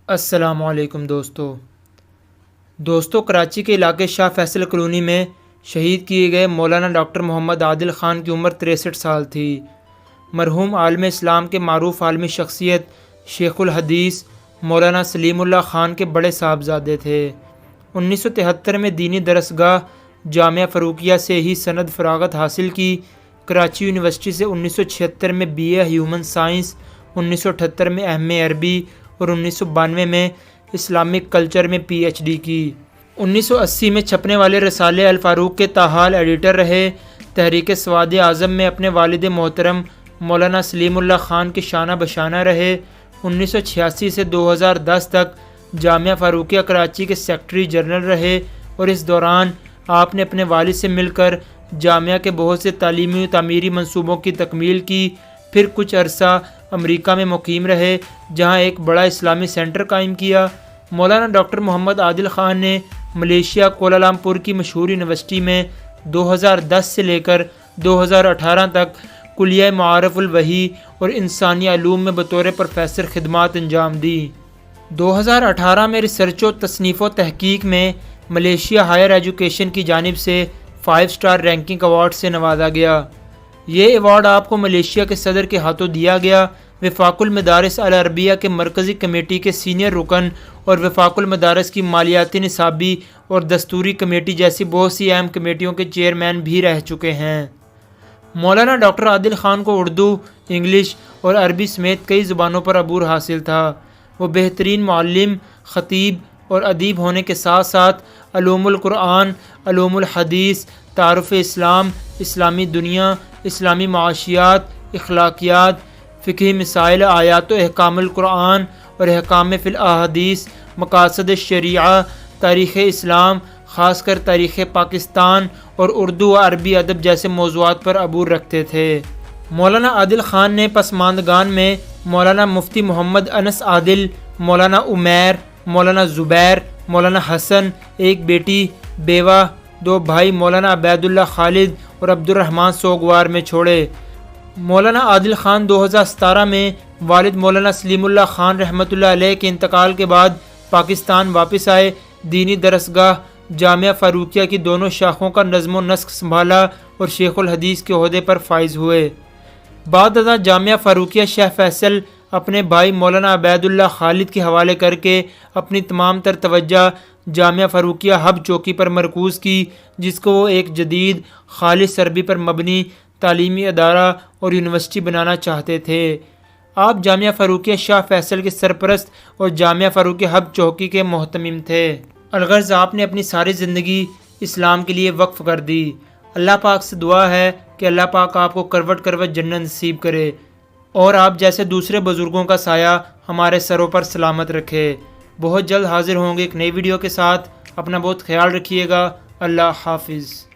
السلام علیکم دوستو کراچی کے علاقے شاہ فیصل کالونی میں شہید کیے گئے مولانا ڈاکٹر محمد عادل خان کی عمر 63 سال تھی۔ مرحوم عالم اسلام کے معروف عالمی شخصیت شیخ الحدیث مولانا سلیم اللہ خان کے بڑے صاحبزادے تھے۔ 1973 میں دینی درسگاہ جامعہ فاروقیہ سے ہی سند فراغت حاصل کی۔ کراچی یونیورسٹی سے 1976 میں BA ہیومن سائنس، 1978 میں ایم.اے عربی اور 1992 میں اسلامک کلچر میں PhD کی۔ 1980 میں چھپنے والے رسالے الفاروق کے تاحال ایڈیٹر رہے۔ تحریک سواد اعظم میں اپنے والد محترم مولانا سلیم اللہ خان کے شانہ بشانہ رہے۔ 1986 سے 2010 تک جامعہ فاروقیہ کراچی کے سیکرٹری جنرل رہے اور اس دوران آپ نے اپنے والد سے مل کر جامعہ کے بہت سے تعلیمی و تعمیری منصوبوں کی تکمیل کی۔ پھر کچھ عرصہ امریکہ میں مقیم رہے جہاں ایک بڑا اسلامی سینٹر قائم کیا۔ مولانا ڈاکٹر محمد عادل خان نے ملیشیا کوالالمپور کی مشہور یونیورسٹی میں 2010 سے لے کر 2018 تک کلیہ معارف الوحی اور انسانی علوم میں بطور پروفیسر خدمات انجام دی۔ 2018 میں ریسرچ و تصنیف و تحقیق میں ملیشیا ہائر ایجوکیشن کی جانب سے 5 اسٹار رینکنگ ایوارڈ سے نوازا گیا۔ یہ ایوارڈ آپ کو ملیشیا کے صدر کے ہاتھوں دیا گیا۔ وفاق المدارس العربیہ کے مرکزی کمیٹی کے سینئر رکن اور وفاق المدارس کی مالیاتی نصابی اور دستوری کمیٹی جیسی بہت سی اہم کمیٹیوں کے چیئرمین بھی رہ چکے ہیں۔ مولانا ڈاکٹر عادل خان کو اردو، انگلش اور عربی سمیت کئی زبانوں پر عبور حاصل تھا۔ وہ بہترین معلم، خطیب اور ادیب ہونے کے ساتھ ساتھ علوم القرآن، علوم الحدیث، تعارف اسلام، اسلامی دنیا، اسلامی معاشیات، اخلاقیات، فقہی مسائل، آیات و احکام القرآن اور احکام فی الاحادیث، مقاصد الشریعہ، تاریخ اسلام، خاص کر تاریخ پاکستان اور اردو و عربی ادب جیسے موضوعات پر عبور رکھتے تھے۔ مولانا عادل خان نے پسماندگان میں مولانا مفتی محمد انس عادل، مولانا عمیر، مولانا زبیر، مولانا حسن، ایک بیٹی، بیوہ، 2 بھائی مولانا عبید اللہ خالد اور عبد الرحمن سوگوار میں چھوڑے۔ مولانا عادل خان 2017 میں والد مولانا سلیم اللہ خان رحمۃ اللہ علیہ کے انتقال کے بعد پاکستان واپس آئے۔ دینی درسگاہ جامعہ فاروقیہ کی دونوں شاخوں کا نظم و نسق سنبھالا اور شیخ الحدیث کے عہدے پر فائز ہوئے۔ بعد ازاں جامعہ فاروقیہ شاہ فیصل اپنے بھائی مولانا عبید اللہ خالد کے حوالے کر کے اپنی تمام تر توجہ جامعہ فاروقیہ ہب چوکی پر مرکوز کی، جس کو وہ ایک جدید خالص عربی پر مبنی تعلیمی ادارہ اور یونیورسٹی بنانا چاہتے تھے۔ آپ جامعہ فاروقیہ شاہ فیصل کے سرپرست اور جامعہ فاروقیہ ہب چوکی کے مہتمم تھے۔ الغرض آپ نے اپنی ساری زندگی اسلام کے لیے وقف کر دی۔ اللہ پاک سے دعا ہے کہ اللہ پاک آپ کو کروٹ کروٹ جنت نصیب کرے اور آپ جیسے دوسرے بزرگوں کا سایہ ہمارے سروں پر سلامت رکھے۔ بہت جلد حاضر ہوں گے ایک نئی ویڈیو کے ساتھ۔ اپنا بہت خیال رکھیے گا۔ اللہ حافظ۔